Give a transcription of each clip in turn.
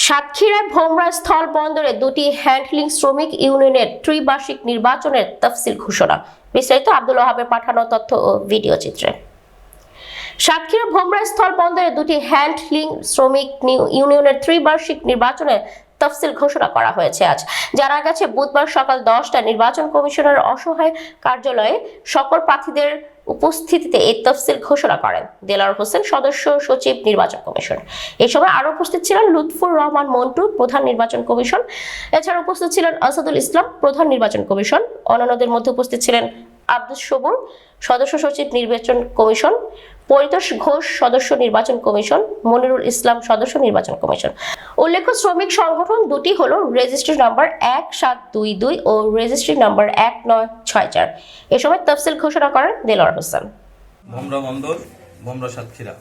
সাতক্ষীরায় ভোমরা স্থল বন্দরে দুটি হ্যান্ডলিং শ্রমিক ইউনিয়নের ত্রিবার্ষিক নির্বাচনের তফসিল ঘোষণা। বিস্তারিত আব্দুল ওহাবের পাঠানো তথ্য ও ভিডিও চিত্রে। সাতক্ষীরা ভোমরা স্থল বন্দরে দুটি হ্যান্ডলিং শ্রমিক ইউনিয়নের ত্রিবার্ষিক নির্বাচনের তফসিল ঘোষণা করা হয়েছে। আজ জানা গেছে বুধবার সকাল 10টায় নির্বাচন কমিশনের অসহায় কার্যালয়ে সকল প্রার্থীদের উপস্থিতিতে এই তফসিল ঘোষণা করেন দেলাওয়ার হোসেন, সদস্য সচিব নির্বাচন কমিশন। এই সময় আরো উপস্থিত ছিলেন লুৎফুর রহমান মন্টু, প্রধান নির্বাচন কমিশন। এছাড়া উপস্থিত ছিলেন আসাদুল ইসলাম, প্রধান নির্বাচন কমিশন। অন্যান্যদের মধ্যে উপস্থিত ছিলেন আব্দুস সবুর, সদস্য সচিব নির্বাচন কমিশন, পরিতোষ ঘোষ, সদস্য নির্বাচন কমিশন, মনিরুল ইসলাম, সদস্য নির্বাচন কমিশন। উল্লেখ্য, শ্রমিক সংগঠন দুটি হলো রেজিস্ট্রি নাম্বার 1722 ও রেজিস্ট্রি নাম্বার 1964। এ সময় তফসিল ঘোষণা করেন দেলাওয়ার হোসেন। ভোমরা বন্দর, ভোমরা সাতক্ষীরা।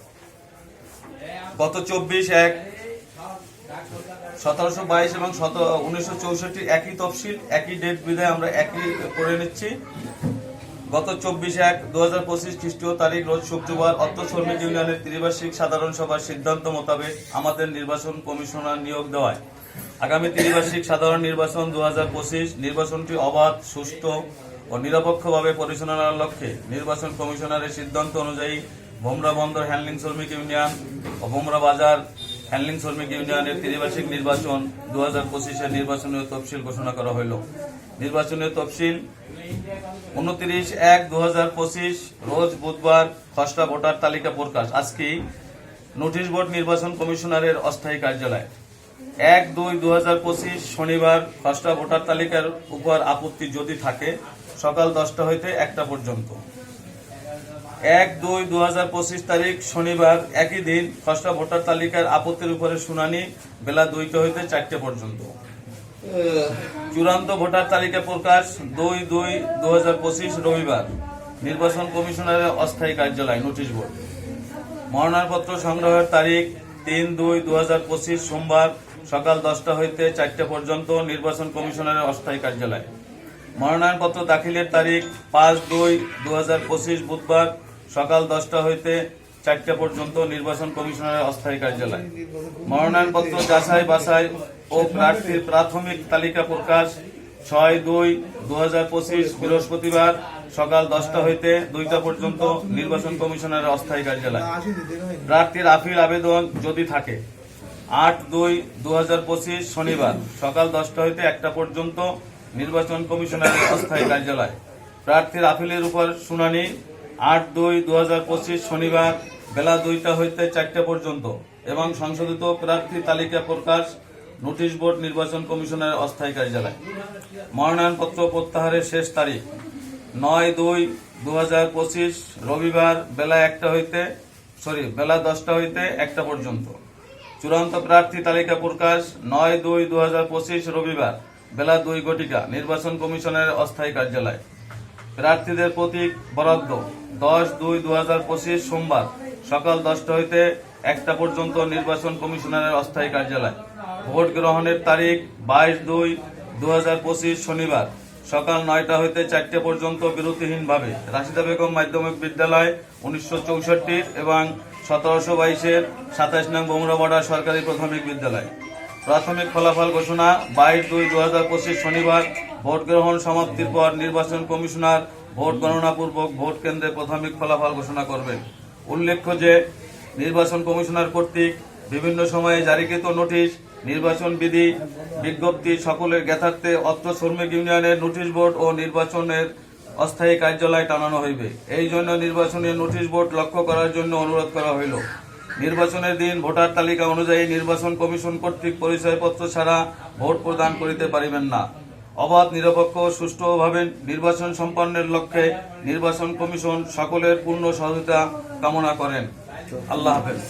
গত 24/1/1722 এবং 1964 একই তফসিল, একই ডেট বিধায় আমরা একই করে নিচ্ছি। গত 24/1/2025 খ্রিস্টীয় তারিখ রোজ শুক্রবার অত্র শ্রমিক ইউনিয়নের ত্রিবার্ষিক সাধারণ সভার সিদ্ধান্ত মোতাবেক আমাদের নির্বাচন কমিশনার নিয়োগ দেওয়ায় আগামী ত্রিবার্ষিক সাধারণ নির্বাচন 2025 নির্বাচনটি অবাধ, সুষ্ঠু ও নিরপেক্ষভাবে পরিচালনার লক্ষ্যে নির্বাচন কমিশনারের সিদ্ধান্ত অনুযায়ী ভোমরা বন্দর হ্যান্ডলিং শ্রমিক ইউনিয়ন ও ভোমরা বাজার হ্যান্ডলিং শ্রমিক ইউনিয়নের ত্রিবার্ষিক নির্বাচন 2025-এর নির্বাচনীয় তফসিল ঘোষণা করা হইল। নির্বাচনীয় তফসিল 29/1/2025 রোজ বুধবার খসড়া ভোটার তালিকা প্রকাশ। আজকে নোটিশ বোর্ড নির্বাচন কমিশনারের অস্থায়ী কার্যালয়। 1/2/2025 শনিবার খসড়া ভোটার তালিকার উপর আপত্তি যদি থাকে সকাল 10টা হইতে 1টা পর্যন্ত। 1/2/2025 তারিখ শনিবার একই দিন খসড়া ভোটার তালিকার আপত্তির উপরে শুনানি বেলা 2টা হইতে 4টে পর্যন্ত। চূড়ান্ত ভোটার তালিকা প্রকাশ 2/2/2025 রবিবার নির্বাচন কমিশনারের অস্থায়ী কার্যালয় নোটিশ বোর্ড। মনোনয়নপত্র সংগ্রহের তারিখ 3/2/2025 সোমবার সকাল 10টা হইতে 4টে পর্যন্ত নির্বাচন কমিশনারের অস্থায়ী কার্যালয়। মনোনয়নপত্র দাখিলের তারিখ 5/2/2025 বুধবার সকাল 10টা হইতে 4টে পর্যন্ত নির্বাচন কমিশনারের অস্থায়ী কার্যালয়। মনোনয়নপত্র যাচাই বাছাই ও প্রার্থীর প্রাথমিক তালিকা প্রকাশ 6/2/2025 বৃহস্পতিবার সকাল 10টা হইতে 2টা পর্যন্ত নির্বাচন কমিশনারের অস্থায়ী কার্যালয়। প্রার্থীর আপিল আবেদন যদি থাকে 8/2/2025 শনিবার সকাল 10টা হইতে 1টা পর্যন্ত নির্বাচন কমিশনারের অস্থায়ী কার্যালয়। প্রার্থীর আপিলের উপর শুনানি 8/2/2025 শনিবার বেলা 2টা হইতে 4টে পর্যন্ত এবং সংশোধিত প্রার্থী তালিকা প্রকাশ নোটিশ বোর্ড নির্বাচন কমিশনারের অস্থায়ী কার্যালয়। মনোনয়নপত্র প্রত্যাহারের শেষ তারিখ 9/2/2025 রবিবার বেলা 10টা হইতে 1টা পর্যন্ত। চূড়ান্ত প্রার্থী তালিকা প্রকাশ 9/2/2025 রবিবার বেলা 2 ঘটিকা নির্বাচন কমিশনের অস্থায়ী কার্যালয়। প্রার্থীদের প্রতীক বরাদ্দ 10/2/2025 সোমবার সকাল 10টা হইতে 1টা পর্যন্ত নির্বাচন কমিশনারের অস্থায়ী কার্যালয়। ভোট গ্রহণের তারিখ 22/2/2025 শনিবার সকাল 9টা হইতে 4টে পর্যন্ত বিরতিহীনভাবে রাশিদা বেগম মাধ্যমিক বিদ্যালয় 1964 এবং 1722-এর 27 নং ভোমরা বর্ডার সরকারি প্রাথমিক বিদ্যালয়। প্রাথমিক ফলাফল ঘোষণা 22/2/2025 শনিবার ভোট গ্রহণ সমাপ্তির পর নির্বাচন কমিশনার ভোট গণনা পূর্বক ভোট কেন্দ্রে প্রাথমিক ফলাফল ঘোষণা করবেন। উল্লেখ্য যে নির্বাচন কমিশনার কর্তৃক বিভিন্ন সময়ে জারিকৃত নোটিশ, নির্বাচন বিধি, বিজ্ঞপ্তি সকলের জ্ঞাতার্থে অত্র শ্রমিক ইউনিয়নের নোটিশ বোর্ড ও নির্বাচনের অস্থায়ী কার্যালয় টানানো হইবে। এই জন্য নির্বাচনের নোটিশ বোর্ড লক্ষ্য করার জন্য অনুরোধ করা হইল। নির্বাচনের দিন ভোটার তালিকা অনুযায়ী নির্বাচন কমিশন কর্তৃক পরিচয়পত্র ছাড়া ভোট প্রদান করিতে পারিবেন না। অবাধ, নিরপেক্ষ ও সুষ্ঠুভাবে নির্বাচন সম্পন্নের লক্ষ্যে নির্বাচন কমিশন সকলের পূর্ণ সহযোগিতা কামনা করেন। আল্লাহ হাফেজ।